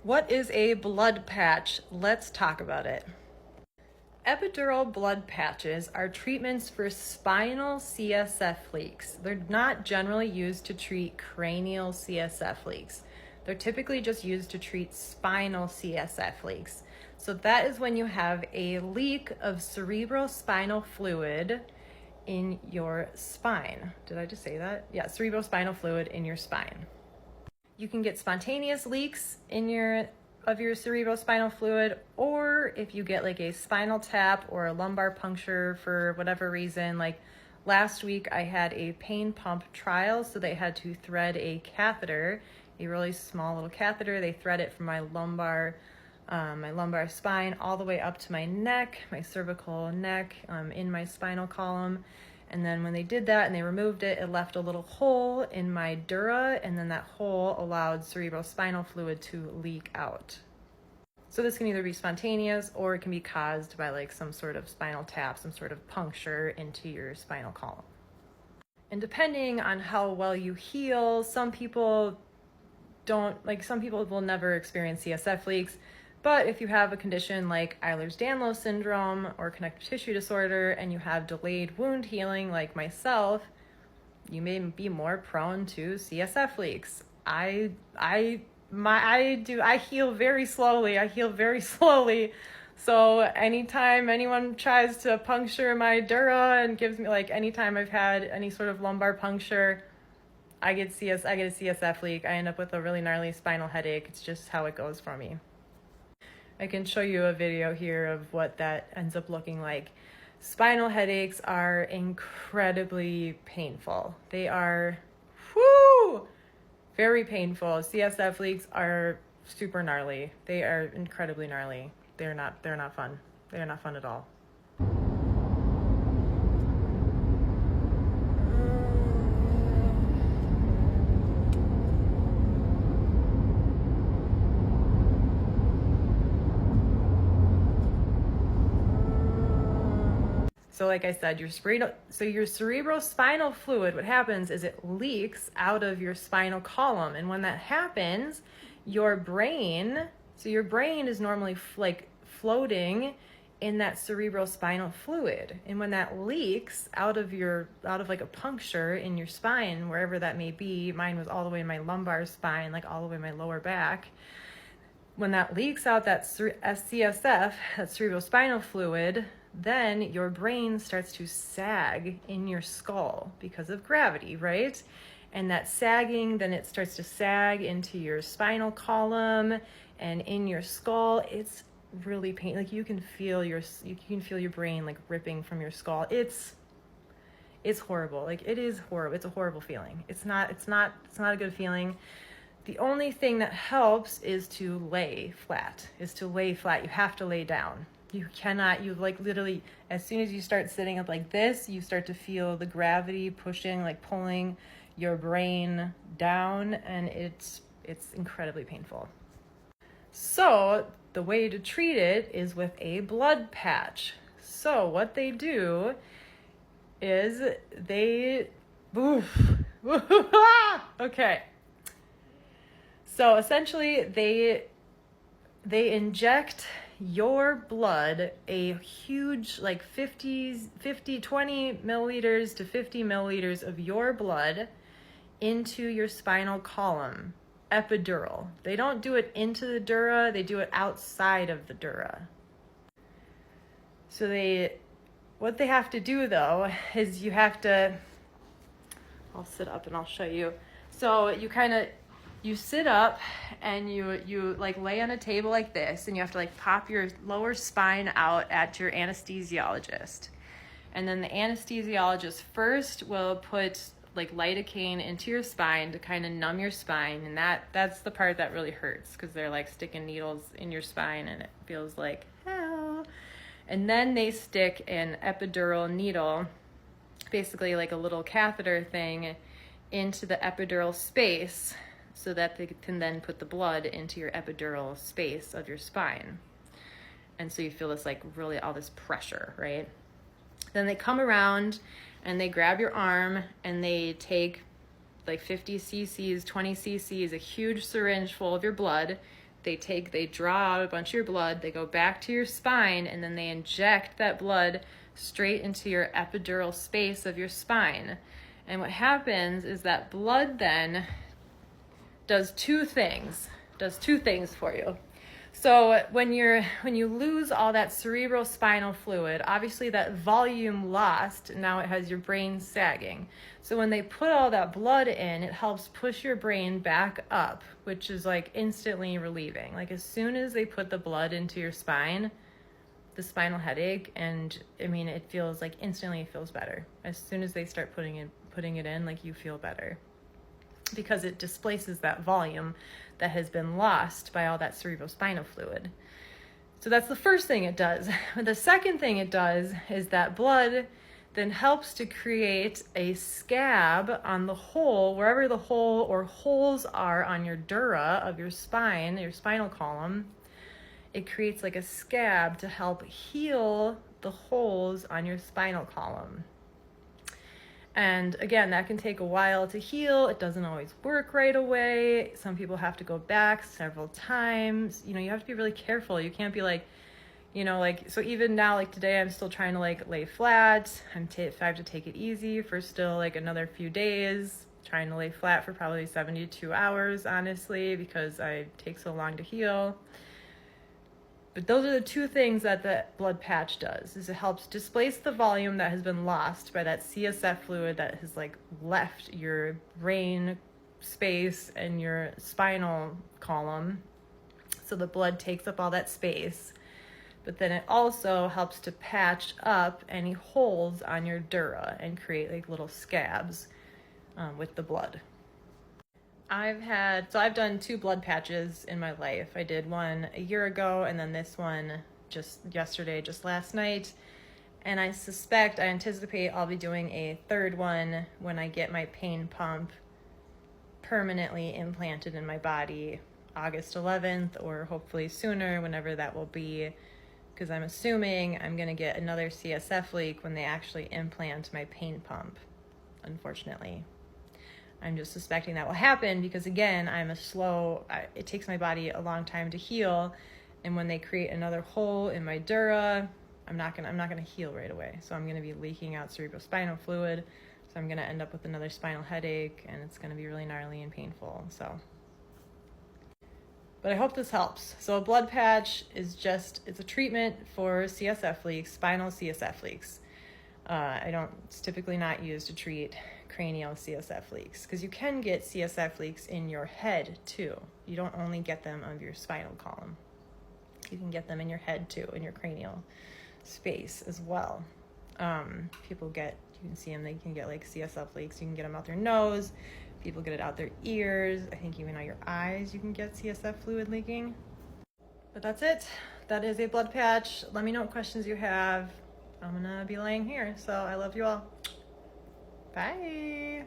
What is a blood patch? Let's talk about it. Epidural blood patches are treatments for spinal CSF leaks. They're not generally used to treat cranial CSF leaks. They're typically just used to treat spinal CSF leaks. So that is when you have a leak of cerebrospinal fluid in your spine. Did I just say that? Yeah, cerebrospinal fluid in your spine. You can get spontaneous leaks of your cerebrospinal fluid, or if you get like a spinal tap or a lumbar puncture for whatever reason. Like last week I had a pain pump trial, so they had to thread a catheter, a really small little catheter. They thread it from my lumbar spine all the way up to my neck, my cervical neck, in my spinal column. And then when they did that and they removed it, it left a little hole in my dura, and then that hole allowed cerebrospinal fluid to leak out. So this can either be spontaneous or it can be caused by like some sort of spinal tap, some sort of puncture into your spinal column. And depending on how well you heal, some people will never experience CSF leaks. But if you have a condition like Ehlers-Danlos syndrome or connective tissue disorder and you have delayed wound healing like myself, you may be more prone to CSF leaks. I heal very slowly. So anytime anyone tries to puncture my dura and gives me, like, anytime I've had any sort of lumbar puncture, I get a CSF leak. I end up with a really gnarly spinal headache. It's just how it goes for me. I can show you a video here of what that ends up looking like. Spinal headaches are incredibly painful. They are, very painful. CSF leaks are super gnarly. They are incredibly gnarly. They're not fun. They're not fun at all. So like I said, your cerebrospinal fluid, what happens is it leaks out of your spinal column. And when that happens, your brain is normally floating in that cerebrospinal fluid. And when that leaks out of like a puncture in your spine, wherever that may be, mine was all the way in my lumbar spine, like all the way in my lower back. When that leaks out that CSF, that cerebrospinal fluid, then your brain starts to sag in your skull because of gravity, right? And that sagging, then it starts to sag into your spinal column and in your skull. It's really painful. Like you can feel your brain like ripping from your skull. It's horrible. Like it is horrible. It's a horrible feeling. It's not a good feeling. The only thing that helps is to lay flat. You have to lay down. You literally, as soon as you start sitting up like this, you start to feel the gravity pushing, like pulling your brain down, and it's incredibly painful. So the way to treat it is with a blood patch. So what they do is okay. So essentially they inject your blood, a huge, like 20 milliliters to 50 milliliters of your blood into your spinal column, epidural. They don't do it into the dura, they do it outside of the dura. So what they have to do though is I'll sit up and I'll show you. So you sit up and you like lay on a table like this, and you have to like pop your lower spine out at your anesthesiologist. And then the anesthesiologist first will put like lidocaine into your spine to kind of numb your spine. And that's the part that really hurts, because they're like sticking needles in your spine and it feels like hell. And then they stick an epidural needle, basically like a little catheter thing, into the epidural space, so that they can then put the blood into your epidural space of your spine. And so you feel this like really all this pressure, right? Then they come around and they grab your arm and they take like 50 cc's, 20 cc's, a huge syringe full of your blood. they draw out a bunch of your blood, they go back to your spine, and then they inject that blood straight into your epidural space of your spine. And what happens is that blood then does two things for you. So when you lose all that cerebral spinal fluid, obviously that volume lost, now it has your brain sagging. So when they put all that blood in, it helps push your brain back up, which is like instantly relieving. Like as soon as they put the blood into your spine, the spinal headache, and I mean, it feels like instantly it feels better. As soon as they start putting it in, like you feel better, because it displaces that volume that has been lost by all that cerebrospinal fluid. So that's the first thing it does. The second thing it does is that blood then helps to create a scab on the hole, wherever the hole or holes are on your dura of your spine, your spinal column. It creates like a scab to help heal the holes on your spinal column. And again, that can take a while to heal. It doesn't always work right away. Some people have to go back several times. You know, you have to be really careful. You can't be like, you know, like, so even now, like today, I'm still trying to like lay flat. If I have to take it easy for still like another few days, trying to lay flat for probably 72 hours, honestly, because I take so long to heal. But those are the two things that the blood patch does, is it helps displace the volume that has been lost by that CSF fluid that has like left your brain space and your spinal column. So the blood takes up all that space, but then it also helps to patch up any holes on your dura and create like little scabs with the blood. I've done 2 blood patches in my life. I did one a year ago and then this one just yesterday, just last night. And I anticipate I'll be doing a third one when I get my pain pump permanently implanted in my body August 11th, or hopefully sooner, whenever that will be, because I'm assuming I'm going to get another CSF leak when they actually implant my pain pump, unfortunately. I'm just suspecting that will happen because, again, it takes my body a long time to heal, and when they create another hole in my dura, I'm not gonna heal right away. So I'm gonna be leaking out cerebrospinal fluid, so I'm gonna end up with another spinal headache, and it's gonna be really gnarly and painful. But I hope this helps. So a blood patch it's a treatment for CSF leaks, spinal CSF leaks. It's typically not used to treat cranial CSF leaks, because you can get CSF leaks in your head too. You don't only get them on your spinal column. You can get them in your head too, in your cranial space as well. You can see them, they can get like CSF leaks. You can get them out their nose. People get it out their ears. I think even out your eyes you can get CSF fluid leaking. But that's it. That is a blood patch. Let me know what questions you have. I'm gonna be laying here, so I love you all. Bye.